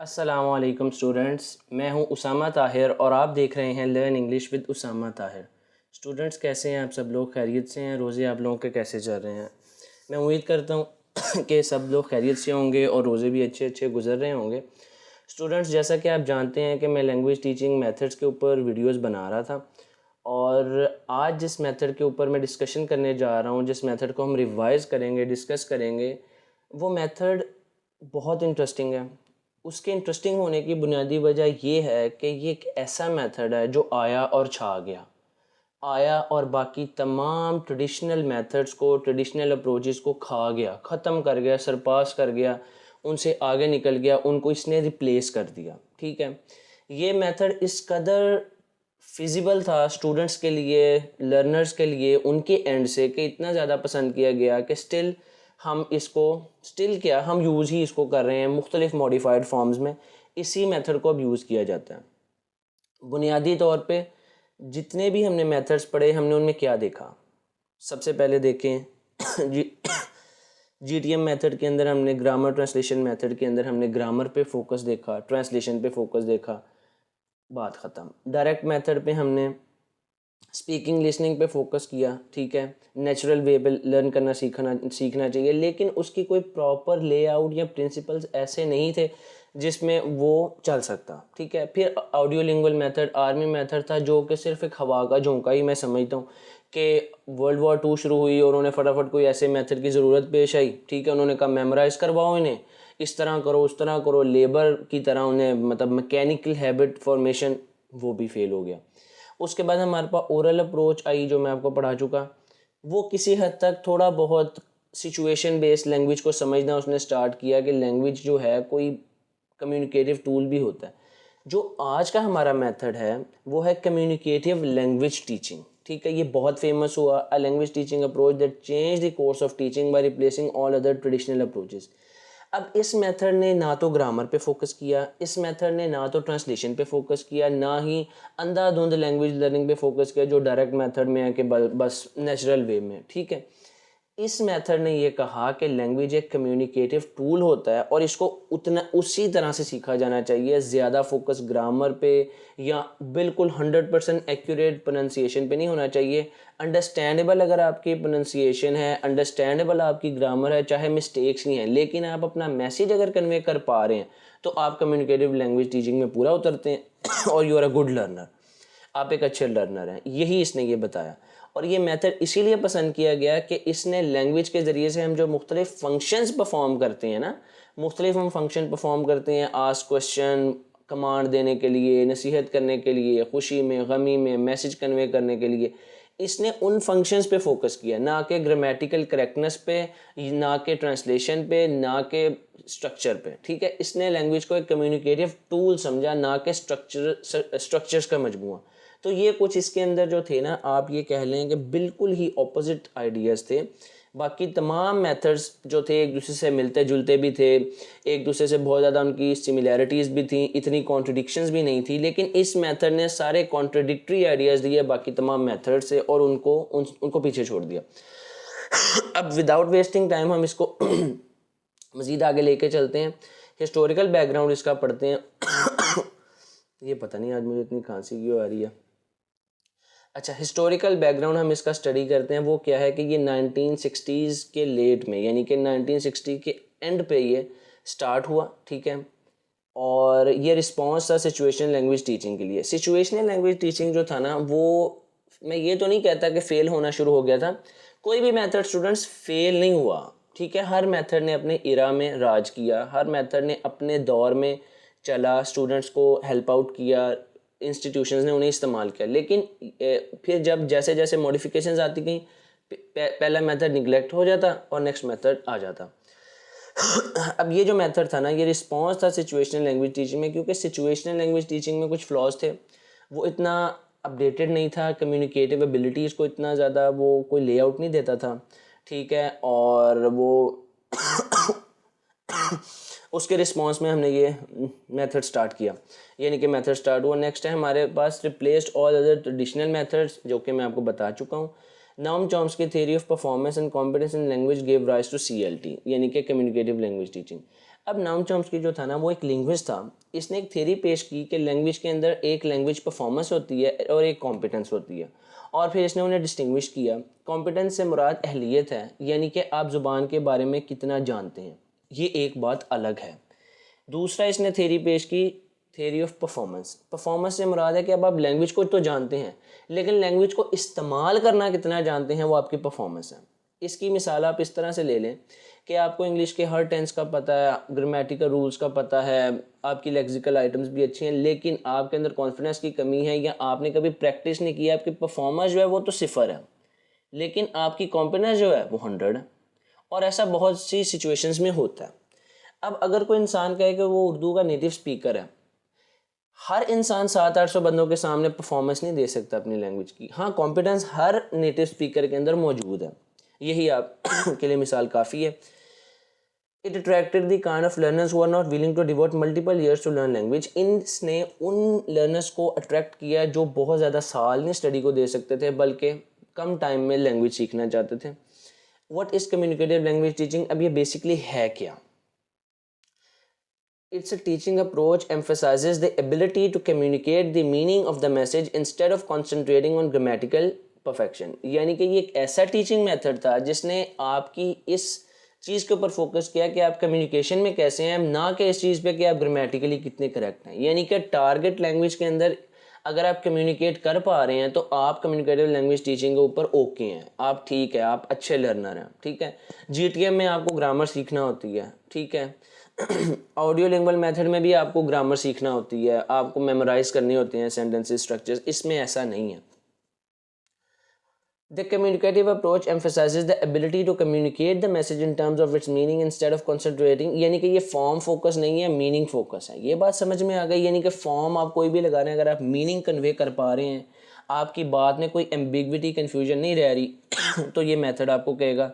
अस्सलामुअलैकुम स्टूडेंट्स, मैं हूं उसामा ताहिर और आप देख रहे हैं learn English with Usama Tahir. Students कैसे हैं आप सब लोग? खैरियत से हैं? रोज़े आप लोगों के कैसे चल रहे हैं? मैं उम्मीद करता हूं कि सब लोग खैरियत से होंगे और रोज़े भी अच्छे अच्छे गुजर रहे होंगे। स्टूडेंट्स, जैसा कि आप जानते हैं कि मैं लैंग्वेज टीचिंग मेथड्स के ऊपर वीडियोस बना रहा था और आज जिस मेथड के ऊपर मैं डिस्कशन करने जा रहा हूं, जिस मेथड को हम रिवाइज़ करेंगे, डिस्कस करेंगे, वो मेथड बहुत इंटरेस्टिंग है। उसके इंटरेस्टिंग होने की बुनियादी वजह ये है कि ये एक ऐसा मेथड है जो आया और छा गया। आया और बाकी तमाम ट्रेडिशनल मेथड्स को, ट्रेडिशनल अप्रोचेस को खा गया, ख़त्म कर गया, सरपास कर गया, उनसे आगे निकल गया, उनको इसने रिप्लेस कर दिया। ठीक है, ये मेथड इस कदर फिजिबल था स्टूडेंट्स के लिए, लर्नर्स के लिए, उनके एंड से, कि इतना ज़्यादा पसंद किया गया कि स्टिल हम इसको, स्टिल क्या, हम यूज़ ही इसको कर रहे हैं मुख्तलिफ मॉडिफाइड फॉर्म्स में। इसी मेथड को अब यूज़ किया जाता है। बुनियादी तौर पे जितने भी हमने मेथड्स पढ़े, हमने उनमें क्या देखा? सबसे पहले देखें जी जीटीएम मेथड के अंदर हमने ग्रामर ट्रांसलेशन मेथड के अंदर हमने ग्रामर पे फोकस देखा, ट्रांसलेशन पे फोकस देखा, बात ख़त्म। डायरेक्ट मेथड पे हमने स्पीकिंग लिसनिंग पे फोकस किया। ठीक है, नेचुरल वे पे लर्न करना सीखना चाहिए, लेकिन उसकी कोई प्रॉपर लेआउट या प्रिंसिपल्स ऐसे नहीं थे जिसमें वो चल सकता। ठीक है, फिर audio lingual method, army method था, जो कि सिर्फ एक हवा का झोंका ही मैं समझता हूँ कि वर्ल्ड वॉर 2 शुरू हुई और उन्होंने फटाफट कोई ऐसे मेथड की ज़रूरत पेश आई। ठीक है, उन्होंने कहा मेमोराइज़ करवाओ इन्हें, इस तरह करो, उस तरह करो, लेबर की तरह उन्हें, मतलब मैकेनिकल हैबिट फॉर्मेशन, वो भी फेल हो गया। उसके बाद हमारे पास ओरल अप्रोच आई, जो मैं आपको पढ़ा चुका। वो किसी हद तक थोड़ा बहुत सिचुएशन बेस्ड लैंग्वेज को समझना उसने स्टार्ट किया कि लैंग्वेज जो है कोई कम्युनिकेटिव टूल भी होता है। जो आज का हमारा मेथड है वो है कम्युनिकेटिव लैंग्वेज टीचिंग। ठीक है, ये बहुत फेमस हुआ, a language teaching approach that change the course of teaching by replacing all other traditional approaches. अब इस मेथड ने ना तो ग्रामर पे फोकस किया, इस मेथड ने ना तो ट्रांसलेशन पे फोकस किया, ना ही अंधाधुंध लैंग्वेज लर्निंग पे फोकस किया जो डायरेक्ट मेथड में है कि बस नेचुरल वे में। ठीक है, इस मेथड ने ये कहा कि लैंग्वेज एक कम्युनिकेटिव टूल होता है और इसको उतना उसी तरह से सीखा जाना चाहिए। ज़्यादा फोकस ग्रामर पे या बिल्कुल 100% एक्यूरेट प्रोनाउंसिएशन पे नहीं होना चाहिए। अंडरस्टैंडेबल अगर आपकी प्रोनाउंसिएशन है, अंडरस्टैंडेबल आपकी ग्रामर है, चाहे मिस्टेक्स नहीं है, लेकिन आप अपना मैसेज अगर कन्वे कर पा रहे हैं तो आप कम्युनिकेटिव लैंग्वेज टीचिंग में पूरा उतरते हैं और you are a good learner, आप एक अच्छे लर्नर हैं। यही इसने ये बताया और ये मेथड इसीलिए पसंद किया गया कि इसने लैंग्वेज के ज़रिए से हम जो मुख्तलिफ फंक्शंस परफॉर्म करते हैं ना, मुख्तलिफ हम फंक्शन परफॉर्म करते हैं, आस्क क्वेश्चन, कमांड देने के लिए, नसीहत करने के लिए, खुशी में, गमी में, मैसेज कन्वे करने के लिए, इसने उन फंक्शंस पे फोकस किया, ना कि ग्रामेटिकल करेक्टनेस पे, ना कि ट्रांसलेशन पे, ना कि स्ट्रक्चर पे। ठीक है, इसने लैंग्वेज को एक कम्युनिकेटिव टूल समझा, ना कि स्ट्रक्चर्स का मजमूआ। तो ये कुछ इसके अंदर जो थे ना, आप ये कह लें कि बिल्कुल ही ऑपोजिट आइडियाज़ थे। बाकी तमाम मेथड्स जो थे एक दूसरे से मिलते जुलते भी थे, एक दूसरे से बहुत ज़्यादा उनकी सिमिलैरिटीज़ भी थी, इतनी कॉन्ट्रडिक्शंस भी नहीं थी, लेकिन इस मेथड ने सारे कॉन्ट्रडिक्टरी आइडियाज़ दिए बाकी तमाम मेथड से और उनको पीछे छोड़ दिया। अब विदाउट वेस्टिंग टाइम हम इसको मज़ीद आगे लेके चलते हैं, हिस्टोरिकल बैकग्राउंड इसका पढ़ते हैं। ये पता नहीं आज मुझे इतनी खांसी क्यों आ रही है। अच्छा, हिस्टोरिकल बैकग्राउंड हम इसका स्टडी करते हैं। वो क्या है कि ये 1960s के लेट में, यानी कि 1960 के एंड पे ये स्टार्ट हुआ। ठीक है, और ये रिस्पॉन्स था सिचुएशनल लैंग्वेज टीचिंग के लिए। सिचुएशनल लैंग्वेज टीचिंग जो था ना, वो मैं ये तो नहीं कहता कि फ़ेल होना शुरू हो गया था। कोई भी मेथड स्टूडेंट्स फेल नहीं हुआ। ठीक है, हर मेथड ने अपने इरा में राज किया, हर मेथड ने अपने दौर में चला, स्टूडेंट्स को हेल्प आउट किया, इंस्टीट्यूशंस ने उन्हें इस्तेमाल किया। लेकिन फिर जब जैसे जैसे मॉडिफिकेशंस आती गई, पहला मेथड निगलेक्ट हो जाता और नेक्स्ट मेथड आ जाता। अब ये जो मेथड था ना, ये रिस्पॉन्स था सिचुएशनल लैंग्वेज टीचिंग में, क्योंकि सिचुएशनल लैंग्वेज टीचिंग में कुछ फ्लॉज थे। वो इतना अपडेटेड नहीं था, कम्युनिकेटिव एबिलिटीज़ को इतना ज़्यादा वो कोई लेआउट नहीं देता था। ठीक है, और वो उसके रिस्पॉन्स में हमने ये मेथड स्टार्ट किया, यानी कि मेथड स्टार्ट हुआ। नेक्स्ट है हमारे पास replaced all other traditional methods, जो कि मैं आपको बता चुका हूँ। Noam Chomsky theory of performance and competence in language give rise to CLT, यानी कि कम्युनिकेटिव लैंग्वेज टीचिंग। अब नाउम चॉम्स्की जो था ना वो एक लिंग्विस्ट था। इसने एक थ्योरी पेश की कि लैंग्वेज के अंदर एक लैंग्वेज परफॉर्मेंस होती है और एक कॉम्पिटेंस होती है, और फिर इसने उन्हें डिस्टिंग्विश किया। कॉम्पिटेंस से मुराद अहलियत है, यानी कि आप ज़ुबान के बारे में कितना जानते हैं, ये एक बात अलग है। दूसरा इसने थ्योरी पेश की, थ्योरी ऑफ परफॉर्मेंस। परफॉर्मेंस से मुराद है कि अब आप लैंग्वेज को तो जानते हैं, लेकिन लैंग्वेज को इस्तेमाल करना कितना जानते हैं, वो आपकी परफॉर्मेंस है। इसकी मिसाल आप इस तरह से ले लें कि आपको इंग्लिश के हर टेंस का पता है, ग्रामेटिकल रूल्स का पता है, आपकी लेक्सिकल आइटम्स भी अच्छी हैं, लेकिन आपके अंदर कॉन्फिडेंस की कमी है या आपने कभी प्रैक्टिस नहीं किया, आपकी परफॉर्मेंस जो है वो तो 0 है, लेकिन आपकी कॉन्फिडेंस जो है वो 100 है। और ऐसा बहुत सी सिचुएशंस में होता है। अब अगर कोई इंसान कहे कि वो उर्दू का नेटिव स्पीकर है, हर इंसान 700-800 बंदों के सामने परफॉर्मेंस नहीं दे सकता अपनी लैंग्वेज की। हाँ, कॉन्फिडेंस हर नेटिव स्पीकर के अंदर मौजूद है, यही आप के लिए मिसाल काफ़ी है। It attracted the kind of learners who are not willing to devote multiple years to learn language. इसने उन लर्नर्स को अट्रैक्ट किया जो बहुत ज़्यादा साल नहीं स्टडी को दे सकते थे, बल्कि कम टाइम में लैंग्वेज सीखना चाहते थे। What is communicative language teaching? अब ये बेसिकली है क्या? It's a teaching approach emphasizes the ability to communicate the meaning of the message instead of concentrating on grammatical perfection. यानी कि ये एक ऐसा टीचिंग मेथड था जिसने आपकी इस चीज़ के ऊपर फोकस किया कि आप कम्युनिकेशन में कैसे हैं, ना कि इस चीज़ पे कि आप ग्रामेटिकली कितने करेक्ट हैं। यानी कि टारगेट लैंग्वेज के अंदर अगर आप कम्युनिकेट कर पा रहे हैं तो आप कम्युनिकेटिव लैंग्वेज टीचिंग के ऊपर ओके हैं, आप ठीक है, आप अच्छे लर्नर हैं, ठीक है। जीटीएम में आपको ग्रामर सीखना होती है, ठीक है। ऑडियो लिंगुअल मेथड में भी आपको ग्रामर सीखना होती है, आपको मेमोराइज करनी होती हैं सेंटेंसेस स्ट्रक्चर्स। इसमें ऐसा नहीं है। The communicative approach emphasizes the ability to communicate the message in terms of its meaning instead of concentrating, यानी कि ये फॉर्म फोकस नहीं है, मीनिंग फोकस है। ये बात समझ में आ गई? यानी कि फॉर्म आप कोई भी लगा रहे हैं, अगर आप मीनिंग कन्वे कर पा रहे हैं, आपकी बात में कोई एम्बिग्विटी कन्फ्यूजन नहीं रह रही तो ये मेथड आपको कहेगा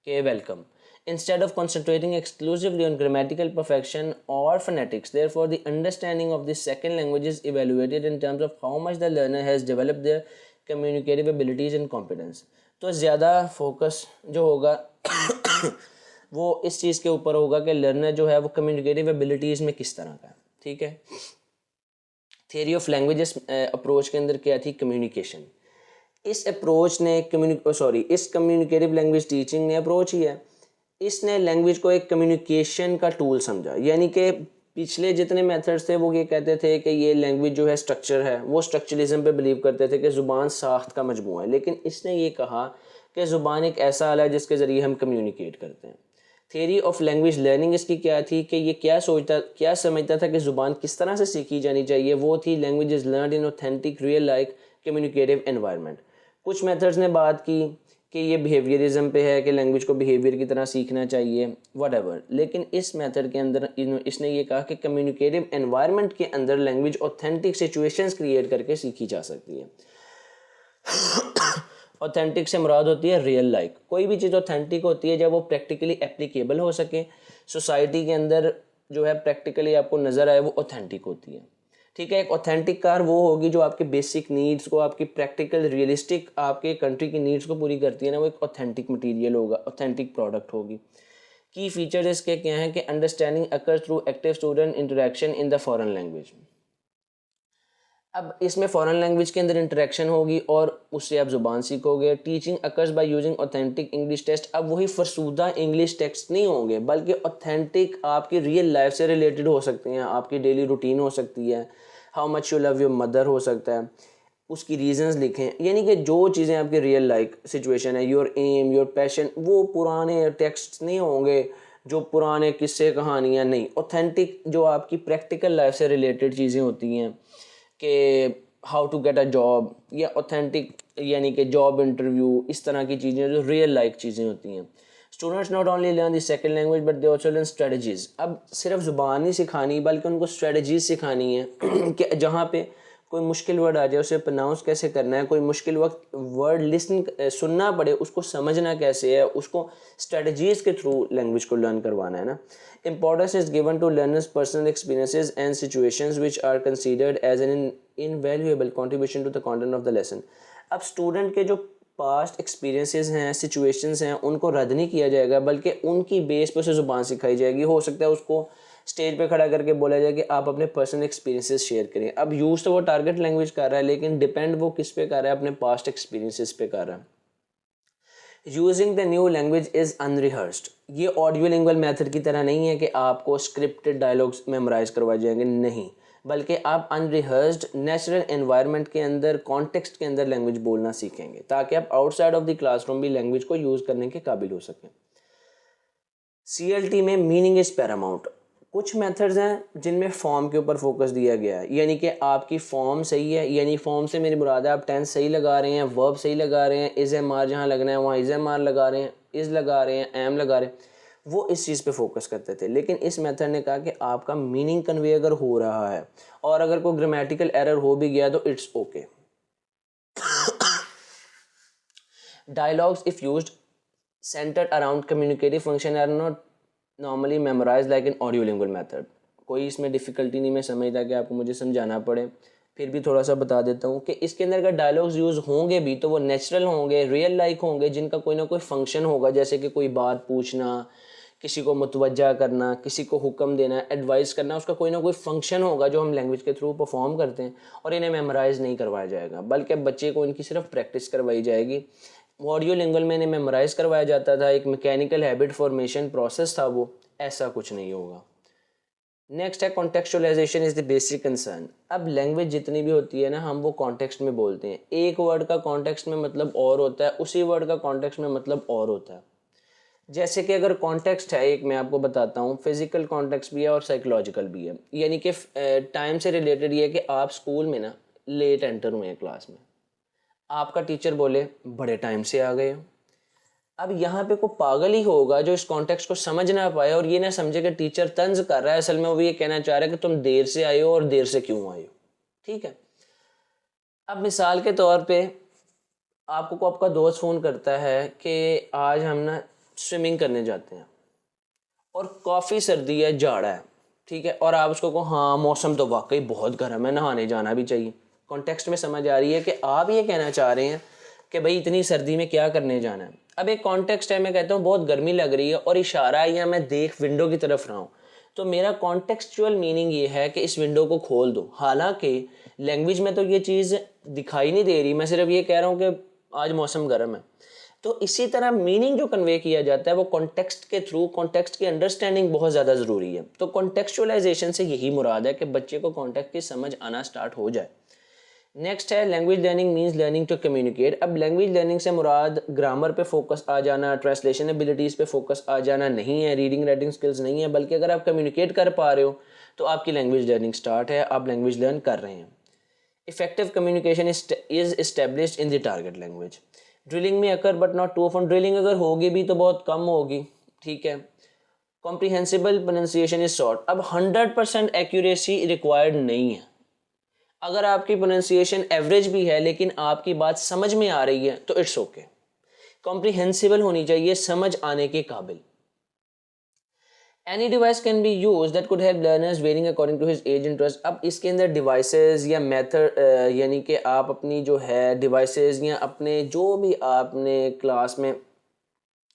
कि welcome. Instead of concentrating exclusively on grammatical perfection or phonetics, therefore the understanding of the second language is evaluated in terms of how much the learner has developed their communicative abilities and competence. तो ज़्यादा focus जो होगा वो इस चीज़ के ऊपर होगा कि लर्नर जो है वो कम्युनिकेटिव एबिलिटीज़ में किस तरह का है, ठीक है। थ्योरी ऑफ लैंग्वेजेस अप्रोच के अंदर क्या थी? कम्युनिकेशन। इस अप्रोच ने इस कम्युनिकेटिव लैंग्वेज टीचिंग ने अप्रोच ही है, इसने लैंग्वेज को एक कम्युनिकेशन का टूल समझा। यानी कि पिछले जितने मेथड्स थे वो ये कहते थे कि ये लैंग्वेज जो है स्ट्रक्चर है, वो स्ट्रक्चरलिज्म पे बिलीव करते थे कि ज़ुबान साख्त का मजमूआ है, लेकिन इसने ये कहा कि ज़ुबान एक ऐसा आला है जिसके ज़रिए हम कम्युनिकेट करते हैं। थ्योरी ऑफ लैंग्वेज लर्निंग इसकी क्या थी कि ये क्या समझता था कि ज़ुबान किस तरह से सीखी जानी चाहिए। वो थी language is learned in authentic real like communicative environment. कुछ मेथड्स ने बात की कि ये बिहेवियरिज्म पे है कि लैंग्वेज को बिहेवियर की तरह सीखना चाहिए, व्हाटएवर। लेकिन इस मेथड के अंदर इसने ये कहा कि कम्युनिकेटिव एनवायरनमेंट के अंदर लैंग्वेज ऑथेंटिक सिचुएशंस क्रिएट करके सीखी जा सकती है। ऑथेंटिक से मुराद होती है रियल लाइक। कोई भी चीज़ ऑथेंटिक होती है जब वो प्रैक्टिकली एप्लीकेबल हो सके, सोसाइटी के अंदर जो है प्रैक्टिकली आपको नज़र आए, वो ऑथेंटिक होती है, ठीक है। एक ऑथेंटिक कार वो होगी जो आपके बेसिक नीड्स को, आपकी प्रैक्टिकल रियलिस्टिक आपके कंट्री की नीड्स को पूरी करती है ना, वो एक ऑथेंटिक मटेरियल होगा, ऑथेंटिक प्रोडक्ट होगी। की फीचर्स इसके क्या हैं कि understanding occurs through active student interaction in the foreign language. अब इसमें फॉरेन लैंग्वेज के अंदर इंटरेक्शन होगी और उससे आप ज़ुबान सीखोगे। Teaching occurs by using authentic English test. अब वही फरसूदा इंग्लिश टेक्स्ट नहीं होंगे, बल्कि ऑथेंटिक आपकी रियल लाइफ से रिलेटेड हो सकती हैं, आपकी डेली रूटीन हो सकती है, how much you love your mother हो सकता है, उसकी रीजंस लिखें। यानी कि जो चीज़ें आपकी रियल लाइफ सिचुएशन है, योर एम, योर पैशन, वो पुराने टेक्स्ट नहीं होंगे, जो पुराने किस्से कहानियाँ नहीं। ऑथेंटिक जो आपकी प्रैक्टिकल लाइफ से रिलेटेड चीज़ें होती हैं कि how to get a job, या ऑथेंटिक यानी कि जॉब इंटरव्यू, इस तरह की चीज़ें जो रियल लाइफ चीज़ें होती हैं। Students not only learn the second language but they also learn strategies. अब सिर्फ ज़ुबान ही सिखानी बल्कि उनको स्ट्रेटजीज सिखानी है कि जहाँ पे कोई मुश्किल वर्ड आ जाए उसे प्रोनाउंस कैसे करना है, कोई मुश्किल वक्त वर्ड लिसन सुनना पड़े उसको समझना कैसे है, उसको स्ट्रेटजीज के थ्रू लैंग्वेज को लर्न करवाना है ना। Importance is given to learners' personal experiences and situations which are considered as an invaluable contribution to the content of the lesson. अब स्टूडेंट के जो पास्ट एक्सपीरियंसेस हैं, सिचुएशंस हैं, उनको रद्द नहीं किया जाएगा, बल्कि उनकी बेस पे उसे ज़ुबान सिखाई जाएगी। हो सकता है उसको स्टेज पे खड़ा करके बोला जाए कि आप अपने पर्सनल एक्सपीरियंसेस शेयर करें। अब यूज़ तो वो टारगेट लैंग्वेज कर रहा है, लेकिन डिपेंड वो किस पे कर रहा है, अपने पास्ट एक्सपीरियंसेस पे कर रहा है। Using the new language is unrehearsed. ये ऑडियो लिंगुअल मेथड की तरह नहीं है कि आपको स्क्रिप्टेड डायलॉग्स मेमोराइज करवाए जाएंगे, नहीं, बल्कि आप अनरिहर्स्ड नेचुरल एनवायरनमेंट के अंदर, कॉन्टेक्स्ट के अंदर लैंग्वेज बोलना सीखेंगे, ताकि आप आउटसाइड ऑफ द क्लासरूम भी लैंग्वेज को यूज़ करने के काबिल हो सकें। CLT में मीनिंग इज़ पैरामाउंट। कुछ मेथड्स हैं जिनमें फॉर्म के ऊपर फोकस दिया गया है, यानी कि आपकी फॉर्म सही है, यानी फॉर्म से मेरी मुराद है आप टेंस सही लगा रहे हैं, वर्ब सही लगा रहे हैं, इज़ एम आर जहाँ लगना है वहाँ इज़ एम आर लगा रहे हैं, इज़ लगा रहे हैं, एम लगा रहे हैं, वो इस चीज़ पे फोकस करते थे। लेकिन इस मेथड ने कहा कि आपका मीनिंग कन्वे अगर हो रहा है और अगर कोई ग्रामेटिकल एरर हो भी गया तो it's okay. Dialogues, if used centered around communicative function, are not normally memorized like an audiolingual method. कोई इसमें डिफ़िकल्टी नहीं, मैं समझता कि आपको मुझे समझाना पड़े, फिर भी थोड़ा सा बता देता हूँ कि इसके अंदर अगर डायलॉग्स यूज़ होंगे भी तो वो नेचुरल होंगे, रियल लाइक होंगे, जिनका कोई ना कोई फंक्शन होगा, जैसे कि कोई बात पूछना, किसी को मुतवज्जा करना, किसी को हुक्म देना, एडवाइस करना, उसका कोई ना कोई फंक्शन होगा जो हम लैंग्वेज के थ्रू परफॉर्म करते हैं, और इन्हें मेमोराइज़ नहीं करवाया जाएगा, बल्कि बच्चे को इनकी सिर्फ प्रैक्टिस करवाई जाएगी। ऑडियो लिंगुअल में इन्हें मेमोराइज़ करवाया जाता था, एक मैकेनिकल हैबिट फॉर्मेशन प्रोसेस था वो, ऐसा कुछ नहीं होगा। नेक्स्ट है कॉन्टेक्चुअलाइजेशन इज़ द बेसिक कंसर्न। अब लैंग्वेज जितनी भी होती है ना, हम वो कॉन्टेक्स्ट में बोलते हैं। एक वर्ड का कॉन्टेक्स्ट में मतलब और होता है, उसी वर्ड का कॉन्टेक्स्ट में मतलब और होता है। जैसे कि अगर कॉन्टेक्स्ट है, एक मैं आपको बताता हूँ, फिजिकल कॉन्टेक्स्ट भी है और साइकोलॉजिकल भी है। यानी कि टाइम से रिलेटेड ये है कि आप स्कूल में ना लेट एंटर हुए हैं क्लास में, आपका टीचर बोले बड़े टाइम से आ गए हो। अब यहाँ पे कोई पागल ही होगा जो इस कॉन्टेक्स्ट को समझ ना पाए और ये ना समझे कि टीचर तंज कर रहा है, असल में वो ये कहना चाह रहा है कि तुम देर से आए हो और देर से क्यों आए हो। ठीक है, अब मिसाल के तौर पे आपको को आपका दोस्त फ़ोन करता है कि आज हम ना स्विमिंग करने जाते हैं और काफ़ी सर्दी है, जाड़ा है, ठीक है, और आप उसको कहो हाँ मौसम तो वाकई बहुत गर्म है, नहाने जाना भी चाहिए। कॉन्टेक्स्ट में समझ आ रही है कि आप ये कहना चाह रहे हैं कि भाई इतनी सर्दी में क्या करने जाना है। अब एक कॉन्टेक्स्ट है, मैं कहता हूँ बहुत गर्मी लग रही है और इशारा है या मैं देख विंडो की तरफ रहा हूँ, तो मेरा कॉन्टेक्चुअल मीनिंग ये है कि इस विंडो को खोल दो। हालांकि लैंग्वेज में तो ये चीज़ दिखाई नहीं दे रही, मैं सिर्फ ये कह रहा हूँ कि आज मौसम गर्म है। तो इसी तरह मीनिंग जो कन्वे किया जाता है वो कॉन्टेक्स्ट के थ्रू, कॉन्टेक्स्ट की अंडरस्टैंडिंग बहुत ज़्यादा ज़रूरी है। तो कॉन्टेक्चुअलाइजेशन से यही मुराद है कि बच्चे को कॉन्टेक्स्ट की समझ आना स्टार्ट हो जाए। नेक्स्ट है language learning means learning to communicate. अब लैंग्वेज लर्निंग से मुराद ग्रामर पे फोकस आ जाना, ट्रांसलेशन एबिलिटीज़ पे फोकस आ जाना नहीं है, रीडिंग राइटिंग स्किल्स नहीं है, बल्कि अगर आप कम्युनिकेट कर पा रहे हो तो आपकी लैंग्वेज लर्निंग स्टार्ट है, आप लैंग्वेज लर्न कर रहे हैं। Effective communication is established in the target language. Drilling में occur but not too often. Drilling अगर होगी भी तो बहुत कम होगी, ठीक है। Comprehensible pronunciation is sought. अब 100% एक्यूरेसी रिक्वायर्ड नहीं है। अगर आपकी प्रोनाउंसिएशन एवरेज भी है लेकिन आपकी बात समझ में आ रही है तो इट्स ओके। कॉम्प्रिहेंसिबल होनी चाहिए, समझ आने के काबिल। Any device can be use that could help learners varying according to his age interest. अब इसके अंदर डिवाइसेस या मेथड यानी कि आप अपनी जो है डिवाइसेस या अपने जो भी आपने क्लास में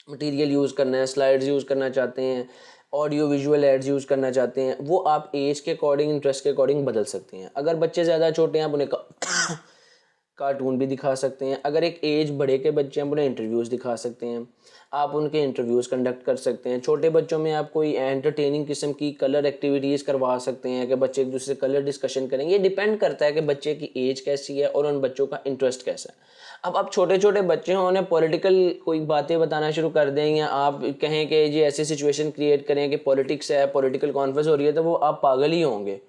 मटेरियल यूज़ करना है, स्लाइड्स यूज़ करना चाहते हैं, ऑडियो विजुअल एड्स यूज़ करना चाहते हैं, वो आप एज के अकॉर्डिंग, इंटरेस्ट के अकॉर्डिंग बदल सकते हैं। अगर बच्चे ज़्यादा छोटे हैं आप उन्हें कार्टून भी दिखा सकते हैं। अगर एक एज बड़े के बच्चे हैं आप उन्हें इंटरव्यूज़ दिखा सकते हैं, आप उनके इंटरव्यूज़ कंडक्ट कर सकते हैं। छोटे बच्चों में आप कोई एंटरटेनिंग किस्म की कलर एक्टिविटीज़ करवा सकते हैं कि बच्चे एक दूसरे से कलर डिस्कशन करेंगे। ये डिपेंड करता है कि बच्चे की एज कैसी है और उन बच्चों का इंटरेस्ट कैसा है। अब आप छोटे छोटे बच्चे हों, उन्हें पॉलिटिकल कोई बातें बताना शुरू कर दें या आप कहें कि ये ऐसी सिचुएशन क्रिएट करें कि पॉलिटिक्स है, पॉलिटिकल कॉन्फ्रेंस हो रही है, तो वो आप पागल ही होंगे।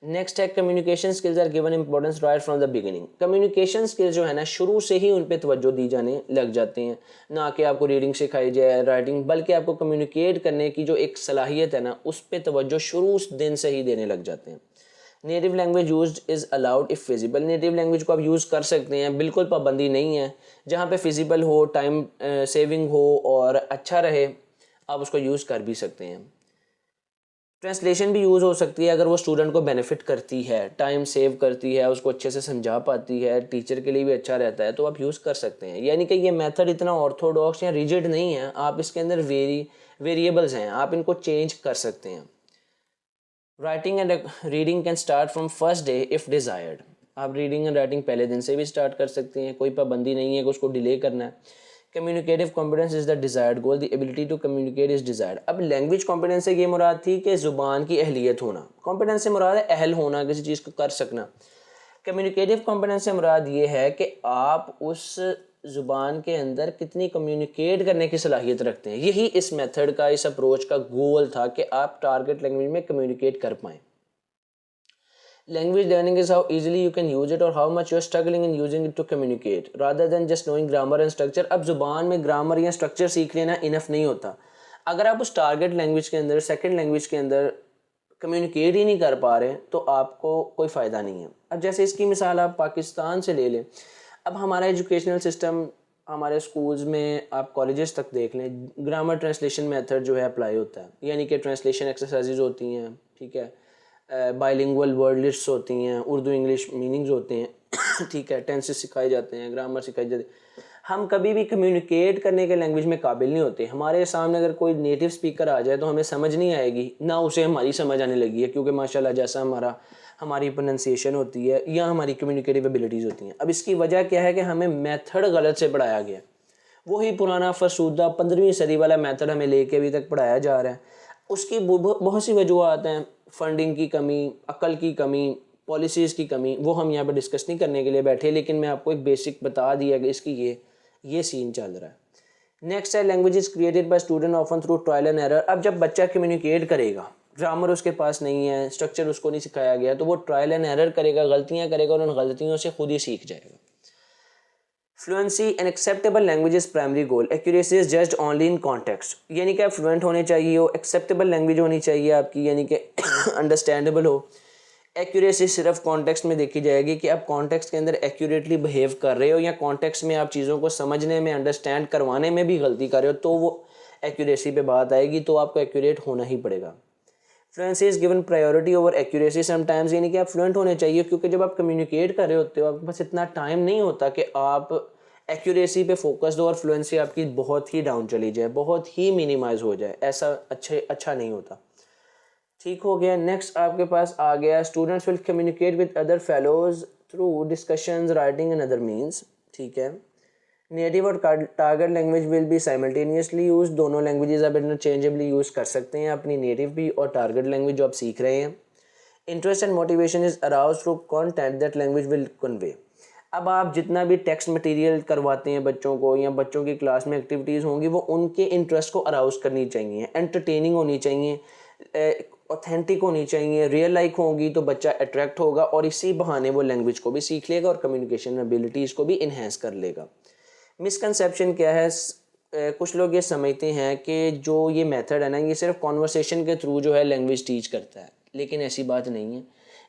नेक्स्ट है communication skills are given importance right from the beginning. Communication skills जो है ना शुरू से ही उन पे तवज्जो दी जाने लग जाते हैं, ना कि आपको रीडिंग सिखाई जाए, राइटिंग, बल्कि आपको कम्युनिकेट करने की जो एक सलाहियत है ना उस पर तवज्जो शुरू दिन से ही देने लग जाते हैं। Native language used is allowed if feasible. Native language को आप यूज़ कर सकते हैं, बिल्कुल पाबंदी नहीं है। जहाँ पे फिजिबल हो, टाइम सेविंग हो और अच्छा रहे, आप उसको यूज़ कर भी सकते हैं। ट्रांसलेशन भी यूज़ हो सकती है अगर वो स्टूडेंट को बेनिफिट करती है, टाइम सेव करती है, उसको अच्छे से समझा पाती है, टीचर के लिए भी अच्छा रहता है, तो आप यूज़ कर सकते हैं। यानी कि ये मेथड इतना ऑर्थोडॉक्स या रिजिड नहीं है, आप इसके अंदर वेरिएबल्स हैं, आप इनको चेंज कर सकते हैं। Writing and reading can start from first day if desired. आप रीडिंग एंड राइटिंग पहले दिन से भी स्टार्ट कर सकते हैं, कोई पाबंदी नहीं है कि उसको डिले करना है। Communicative competence is the desired goal, the ability to communicate is desired. अब लैंग्वेज कॉम्पिटेंस से ये मुराद थी कि ज़ुबान की अहलियत होना, कॉम्पिटेंस से मुराद है अहल होना, किसी चीज़ को कर सकना। कम्युनिकेटिव कॉम्पिटेंस से मुराद ये है कि आप उस ज़ुबान के अंदर कितनी कम्युनिकेट करने की सलाहियत रखते हैं। यही इस मेथड का, इस अप्रोच का गोल था कि आप टारगेट लैंग्वेज में कम्युनिकेट कर पाएँ। Language learning is how easily you can use it or how much you are struggling in using it to communicate rather than just knowing grammar and structure। अब ज़ुबान में ग्रामर या structure सीख लेना enough नहीं होता। अगर आप उस टारगेट लैंग्वेज के अंदर, सेकंड लैंग्वेज के अंदर कम्युनिकेट ही नहीं कर पा रहे तो आपको कोई फ़ायदा नहीं है। अब जैसे इसकी मिसाल आप पाकिस्तान से ले लें। अब हमारा एजुकेशनल सिस्टम, हमारे स्कूल्स में, आप कॉलेजेस तक देख लें, ग्रामर ट्रांसलेशन मेथड जो है अप्लाई होता है। यानी कि ट्रांसलेशन एक्सरसाइजेज होती हैं, ठीक है, बाइलिंगुअल वर्ड लिस्ट्स होती हैं, उर्दू इंग्लिश मीनिंग्स होते हैं ठीक है, टेंसेस सिखाए जाते हैं, ग्रामर सिखाई जाती है। हम कभी भी कम्युनिकेट करने के लैंग्वेज में काबिल नहीं होते। हमारे सामने अगर कोई नेटिव स्पीकर आ जाए तो हमें समझ नहीं आएगी, ना उसे हमारी समझ आने लगी है, क्योंकि माशाल्लाह जैसा हमारी प्रोनाउंसिएशन होती है या हमारी कम्युनिकेटिव एबिलिटीज़ होती हैं। अब इसकी वजह क्या है कि हमें मेथड गलत से पढ़ाया गया। वही पुराना फरसूदा 15वीं सदी वाला मेथड हमें लेके अभी तक पढ़ाया जा रहा है। उसकी बहुत सी वजूहत हैं, फंडिंग की कमी, अकल की कमी, पॉलिसीज़ की कमी, वो हम यहाँ पे डिस्कस नहीं करने के लिए बैठे, लेकिन मैं आपको एक बेसिक बता दिया कि इसकी ये सीन चल रहा है। नेक्स्ट है language is created by student often through trial and error. अब जब बच्चा कम्युनिकेट करेगा, ग्रामर उसके पास नहीं है, स्ट्रक्चर उसको नहीं सिखाया गया, तो वो ट्रायल एंड एरर करेगा, गलतियाँ करेगा और उन गलतियों से खुद ही सीख जाएगा। Fluency an acceptable language is primary goal, accuracy is judged only in context. यानी कि आप फ्लुएंट होने चाहिए हो, एक्सेप्टेबल लैंग्वेज होनी चाहिए आपकी, यानी कि अंडरस्टैंडेबल हो। एक्यूरेसी सिर्फ कॉन्टेक्स्ट में देखी जाएगी कि आप कॉन्टेक्स्ट के अंदर एक्यूरेटली बिहेव कर रहे हो या कॉन्टेक्स्ट में आप चीज़ों को समझने में, अंडरस्टैंड करवाने में भी गलती कर रहे हो, तो वो एक्यूरेसी पे बात आएगी, तो आपको एक्यूरेट होना ही पड़ेगा। Fluency is given priority over accuracy sometimes, यानी कि आप फ्लुएंट होने चाहिए, क्योंकि जब आप कम्युनिकेट कर रहे होते हो आपके पास इतना टाइम नहीं होता कि आप एक्यूरेसी पे फोकस्ड हो और फ्लुएंसी आपकी बहुत ही डाउन चली जाए, बहुत ही मिनिमाइज हो जाए, ऐसा अच्छा नहीं होता। ठीक हो गया। नेक्स्ट आपके पास आ गया students will communicate with other fellows through discussions, writing and other means. ठीक है। नेटिव और target language will be simultaneously use, दोनों लैंग्वेजेस आप इंटरचेंजेबली यूज़ कर सकते हैं, अपनी नेटिव भी और टारगेट लैंग्वेज जो आप सीख रहे हैं। Interest and motivation is arouse through content that language will convey. अब आप जितना भी टेक्स्ट मटेरियल करवाते हैं बच्चों को या बच्चों की क्लास में एक्टिविटीज़ होंगी, वो उनके इंटरेस्ट को अराउज करनी चाहिए, एंटरटेनिंग होनी चाहिए, ऑथेंटिक होनी चाहिए, रियल लाइक होंगी तो बच्चा अट्रैक्ट होगा और इसी बहाने वो लैंग्वेज को भी सीख लेगा और कम्युनिकेशन एबिलिटीज़ को भी इन्हेंस कर लेगा। मिसकंसेप्शन क्या है, कुछ लोग ये समझते हैं कि जो ये मेथड है ना, ये सिर्फ कॉन्वर्सेशन के थ्रू जो है लैंग्वेज टीच करता है, लेकिन ऐसी बात नहीं है।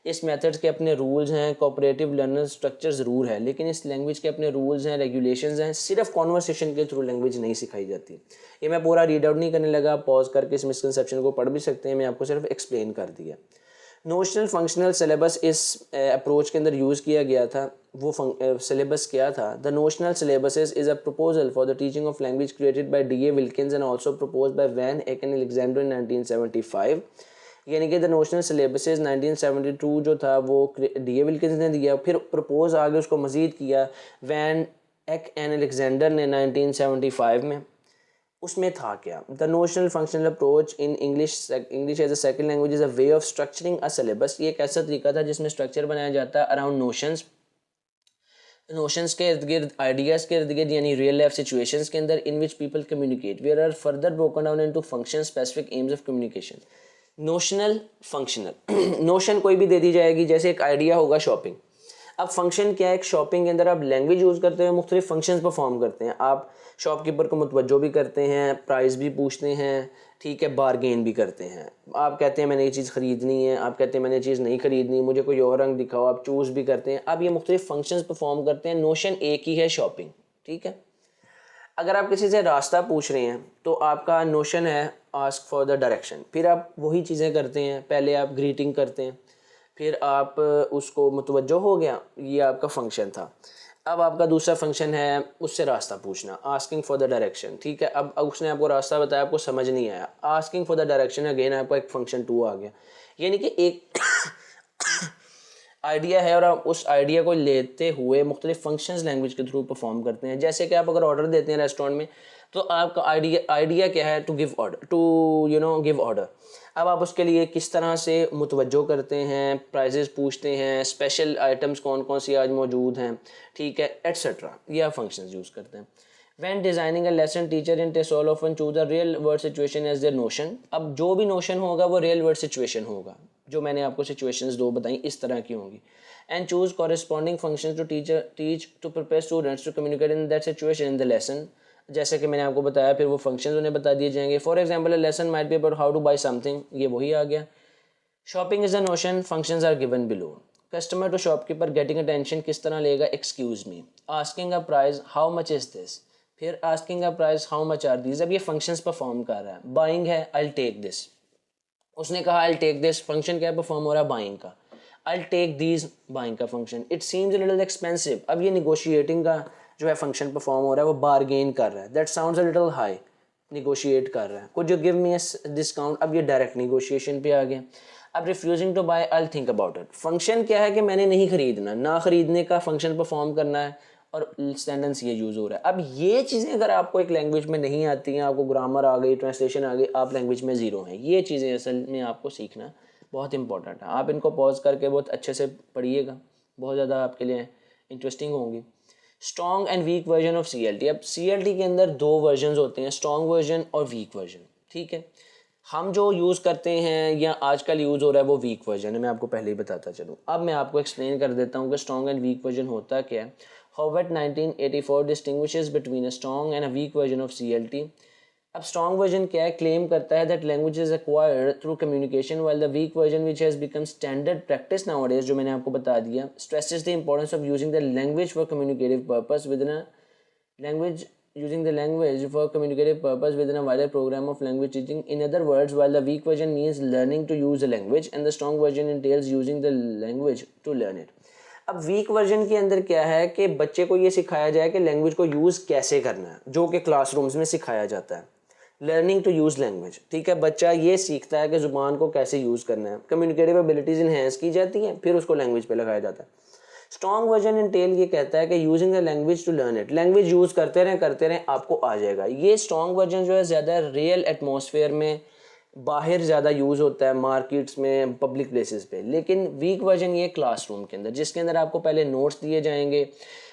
इस मेथड के अपने रूल्स हैं, कोऑपरेटिव लर्नर स्ट्रक्चर ज़रूर है, लेकिन इस लैंग्वेज के अपने रूल्स हैं, रेगुलेशंस हैं। सिर्फ कॉन्वर्सेशन के थ्रू लैंग्वेज नहीं सिखाई जाती। ये मैं पूरा रीड आउट नहीं करने लगा, पॉज करके इस मिसकंसेप्शन को पढ़ भी सकते हैं, मैं आपको सिर्फ एक्सप्लेन कर दिया। नोशनल फंक्शनल सिलेबस इस अप्रोच के अंदर यूज़ किया गया था। वो सिलेबस क्या था? The notional syllabus is a proposal for the teaching of language created by D A Wilkins and also propose by Van Ek and Alexander in 1975। यानी कि द नोशनल सिलेबस 1972 जो था वो डी ए विल्किंस ने दिया, फिर propose आगे उसको मज़ीद किया वैन एक एंड अलेक्जेंडर ने 1975 में। उसमें था क्या? The notional functional approach in English as a second language is a way of structuring a syllabus. ये एक ऐसा तरीका था जिसमें स्ट्रक्चर बनाया जाता है अराउंड नोशंस के इर्द गिर्द, आइडियाज़ के इर्द गिर्द, यानी रियल लाइफ सिचुएशंस के अंदर in which people communicate. We are further broken down into function specific aims of communication. Notional, functional. Notion कोई भी दे दी जाएगी, जैसे एक आइडिया होगा शॉपिंग। अब फंक्शन क्या है? एक शॉपिंग के अंदर आप लैंग्वेज यूज़ करते हैं, मुख्तलिफ फंक्शंस परफॉर्म करते हैं। आप शॉपकीपर को मुतवज्जो भी करते हैं, प्राइस भी पूछते हैं, ठीक है, बारगेन भी करते हैं। आप कहते हैं मैंने ये चीज़ ख़रीदनी है, आप कहते हैं मैंने ये चीज़ नहीं ख़रीदनी, मुझे कोई और रंग दिखाओ, आप चूज़ भी करते हैं। आप ये मुख्तलिफ फंक्शंस परफॉर्म करते हैं। नोशन एक ही है, शॉपिंग। ठीक है। अगर आप किसी से रास्ता पूछ रहे हैं तो आपका नोशन है आस्क फॉर द डायरेक्शन, फिर आप वही चीज़ें करते हैं, पहले आप ग्रीटिंग करते हैं, फिर आप उसको मुतवज्जो हो गया, ये आपका फंक्शन था। अब आपका दूसरा फंक्शन है उससे रास्ता पूछना, आस्किंग फॉर द डायरेक्शन, ठीक है। अब उसने आपको रास्ता बताया, आपको समझ नहीं आया, asking for the direction, again आपका एक फंक्शन 2 आ गया। यानी कि एक आइडिया है और आप उस आइडिया को लेते हुए मुख्तलिफ फंक्शंस लैंग्वेज के थ्रू परफॉर्म करते हैं। जैसे कि आप अगर ऑर्डर देते हैं रेस्टोरेंट में, तो आपका आइडिया क्या है, to give order, to give order. अब आप उसके लिए किस तरह से मुतवज्जो करते हैं, प्राइजेस पूछते हैं, स्पेशल आइटम्स कौन कौन सी आज मौजूद हैं, ठीक है, एट्सेट्रा, ये आप फंक्शंस यूज़ करते हैं। When designing a lesson, teacher in TESOL often choose a real world situation as their notion। अब जो भी नोशन होगा वो रियल वर्ड सिचुएशन होगा, जो मैंने आपको सिचुएशंस 2 बताई इस तरह की होंगी। And choose corresponding functions to teach to prepare students to communicate in that situation in the lesson. जैसे कि मैंने आपको बताया, फिर वो फंक्शंस उन्हें बता दिए जाएंगे। For example, a lesson might be about how to buy something, ये वही आ गया। Shopping is a notion, functions are given below. Customer to shopkeeper getting attention किस तरह लेगा, excuse me. Asking a price, how much is this, फिर asking a price, how much are these. अब ये फंक्शंस परफॉर्म कर रहा है। Buying है, आई टेक दिस, उसने कहा आई टेक दिस, फंक्शन क्या परफॉर्म हो रहा है, बाइंग का। आई टेक दीज, बाइंग का function. It seems a little expensive, अब ये निगोशिएटिंग का जो है फंक्शन परफॉर्म हो रहा है, वो बारगेन कर रहा है। That sounds a little high, negotiate कर रहा है। Could you give me a discount, अब ये डायरेक्ट निगोशिएशन पे आ गया। अब refusing to buy, I think about it, function क्या है कि मैंने नहीं खरीदना, ना खरीदने का फंक्शन परफॉर्म करना है, और सेंटेंस ये यूज़ हो रहा है। अब ये चीज़ें अगर आपको एक लैंग्वेज में नहीं आती हैं, आपको ग्रामर आ गई, ट्रांसलेशन आ गई, आप लैंग्वेज में ज़ीरो हैं। ये चीज़ें असल में आपको सीखना बहुत इंपॉर्टेंट है। आप इनको पॉज करके बहुत अच्छे से पढ़िएगा, बहुत ज़्यादा आपके लिए इंटरेस्टिंग होंगी। Strong and week version of CLT। अब CLT के अंदर 2 वर्जन होते हैं, स्ट्रॉन्ग वर्जन और वीक वर्जन, ठीक है। हम जो यूज़ करते हैं या आजकल यूज़ हो रहा है वो वीक वर्जन है, मैं आपको पहले ही बताता चलूँ। अब मैं आपको एक्सप्लेन कर देता हूँ कि स्ट्रॉन्ग एंड वीक वर्जन होता क्या है। Howard 1984 distinguishes between a strong and a weak version of CLT। अब स्ट्रॉन्ग वर्जन क्या है, क्लेम करता है that language is acquired through communication, while the week version which has become standard practice nowadays, जो मैंने आपको बता दिया, stresses the importance of using the language for communicative purpose with a language using the language for communicative purpose within a wider program of language teaching. In other words, while the weak version means learning to use the language and the strong version entails using the language to learn it। अब week version के अंदर क्या है कि बच्चे को ये सिखाया जाए कि लैंग्वेज को यूज़ कैसे करना है, जो कि क्लासरूम्स में सिखाया जाता है। लर्निंग टू यूज़ लैंग्वेज, ठीक है, बच्चा ये सीखता है कि ज़ुबान को कैसे यूज़ करना है। कम्युनिकेटिव एबिलिटीज़ इन्हेंस की जाती हैं, फिर उसको लैंग्वेज पे लगाया जाता है। स्ट्रॉन्ग वर्जन इंटेल ये कहता है कि using the language to learn it, language use करते रहें आपको आ जाएगा। ये स्ट्रॉन्ग वर्जन जो है ज़्यादा रियल एटमॉस्फेयर में, बाहर ज़्यादा यूज़ होता है, मार्केट्स में, पब्लिक प्लेसेस पे। लेकिन वीक वर्जन ये क्लासरूम के अंदर, जिसके अंदर आपको पहले नोट्स दिए जाएंगे,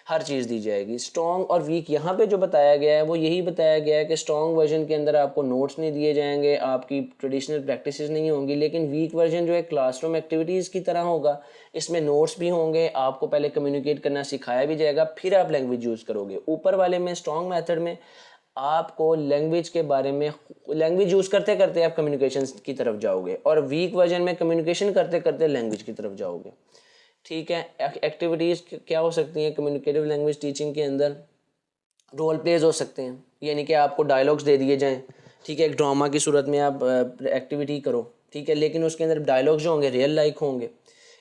हर चीज़ दी जाएगी। स्ट्रॉन्ग और वीक यहाँ पे जो बताया गया है वो यही बताया गया है कि स्ट्रॉन्ग वर्जन के अंदर आपको नोट्स नहीं दिए जाएंगे, आपकी ट्रेडिशनल प्रैक्टिसेस नहीं होंगी। लेकिन वीक वर्जन जो है क्लासरूम एक्टिविटीज़ की तरह होगा, इसमें नोट्स भी होंगे, आपको पहले कम्युनिकेट करना सिखाया भी जाएगा, फिर आप लैंग्वेज यूज़ करोगे। ऊपर वाले में, स्ट्रॉन्ग मेथड में, आपको लैंग्वेज के बारे में, लैंग्वेज यूज़ करते करते आप कम्युनिकेशन की तरफ जाओगे, और वीक वर्जन में कम्युनिकेशन करते करते लैंग्वेज की तरफ जाओगे, ठीक है। एक्टिविटीज़ क्या हो सकती हैं कम्युनिकेटिव लैंग्वेज टीचिंग के अंदर? रोल प्लेज हो सकते हैं, यानी कि आपको डायलॉग्स दे दिए जाएं, ठीक है, एक ड्रामा की सूरत में आप एक्टिविटी करो, ठीक है, लेकिन उसके अंदर डायलॉग्स जो होंगे रियल लाइक होंगे।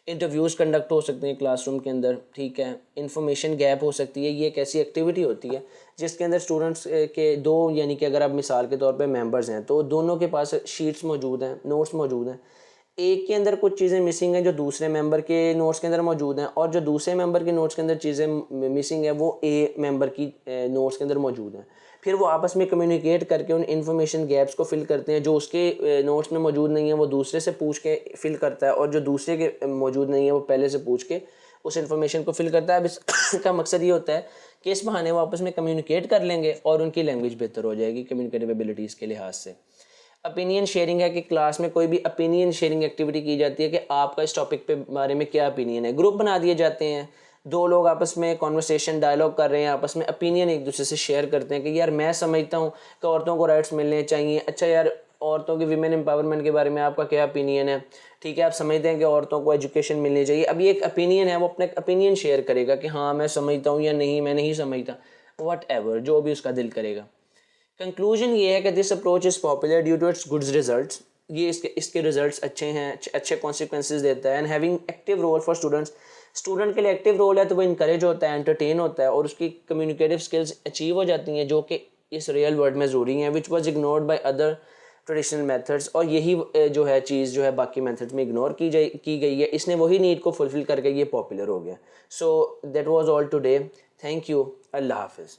इंटरव्यूज़ कंडक्ट हो सकते हैं क्लासरूम के अंदर, ठीक है। इन्फॉर्मेशन गैप हो सकती है, ये एक ऐसी एक्टिविटी होती है जिसके अंदर स्टूडेंट्स के दो, यानी कि अगर आप मिसाल के तौर पे मेंबर्स हैं तो दोनों के पास शीट्स मौजूद हैं, नोट्स मौजूद हैं। एक के अंदर कुछ चीज़ें मिसिंग हैं जो दूसरे मेंबर के नोट्स के अंदर मौजूद हैं, और जो दूसरे मेंबर के नोट्स के अंदर चीज़ें मिसिंग है वो ए मेंबर की नोट्स के अंदर मौजूद हैं। फिर वो आपस में कम्युनिकेट करके उन इन्फॉर्मेशन गैप्स को फिल करते हैं। जो उसके नोट्स में मौजूद नहीं है वो दूसरे से पूछ के फिल करता है, और जो दूसरे के मौजूद नहीं है वो पहले से पूछ के उस इन्फॉर्मेशन को फिल करता है। अब इसका मकसद ये होता है कि इस बहाने वो आपस में कम्युनिकेट कर लेंगे और उनकी लैंग्वेज बेहतर हो जाएगी कम्युनिकेटिव एबिलिटीज़ के लिहाज से। ओपिनियन शेयरिंग है कि क्लास में कोई भी ओपिनियन शेयरिंग एक्टिविटी की जाती है कि आपका इस टॉपिक पे बारे में क्या ओपिनियन है। ग्रुप बना दिए जाते हैं, दो लोग आपस में कॉन्वर्सेशन डायलॉग कर रहे हैं, आपस में ओपिनियन एक दूसरे से शेयर करते हैं कि यार मैं समझता हूँ कि औरतों को राइट्स मिलने चाहिए। अच्छा यार, औरतों की वीमेन एम्पावरमेंट के बारे में आपका क्या ओपिनियन है? ठीक है, आप समझते हैं कि औरतों को एजुकेशन मिलनी चाहिए। अब ये एक ओपिनियन है, वो अपना ओपिनियन शेयर करेगा कि हाँ मैं समझता हूँ या नहीं, मैं नहीं समझता। वट एवर, जो भी उसका दिल करेगा। कंक्लूजन ये है कि this approach is popular due to its goods results, ये इसके रिजल्ट्स अच्छे हैं, अच्छे कॉन्सिक्वेंसेज देता है। And having active role for students, student के लिए एक्टिव रोल है तो वो इंकरेज होता है, एंटरटेन होता है और उसकी कम्युनिकेटिव स्किल्स अचीव हो जाती हैं जो कि इस रियल वर्ल्ड में ज़रूरी हैं, which was ignored by other traditional methods. और यही जो है चीज़ जो है बाकी मेथड्स में इग्नोर की गई है, इसने वही नीड को फुलफिल करके ये पॉपुलर हो गया। So that was all today, thank you, अल्लाह हाफिज़।